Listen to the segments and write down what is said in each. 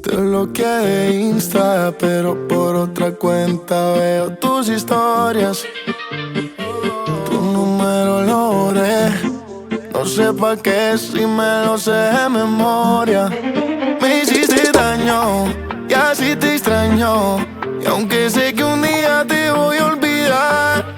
Te bloqueé de Insta, pero por otra cuenta veo tus historias. Tu número lo borré, no sé pa' qué si me lo sé de memoria. Me hiciste daño y así te extraño, y aunque sé que un día te voy a olvidar,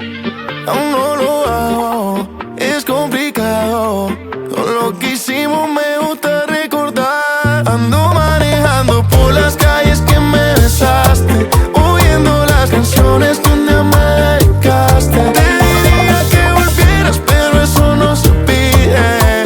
aún no lo hago, es complicado. Todo lo que hicimos me gusta recordar. Ando manejando por las calles que me besaste, oyendo las canciones que un día me dedicaste. Te diría que volvieras, pero eso no se pide.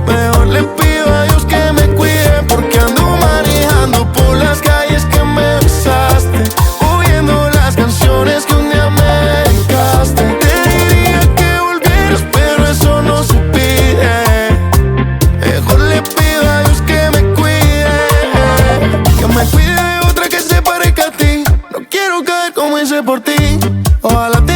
Mejor le pido a Dios que me cuide, porque ando manejando por las calles que me besaste, oyendo las canciones que un día me dedicaste. Te diría que volvieras, pero eso no se pide. Mejor le pido a Dios que me cuide de otra que se parezca a ti. No quiero caer como hice por ti. Ojalá te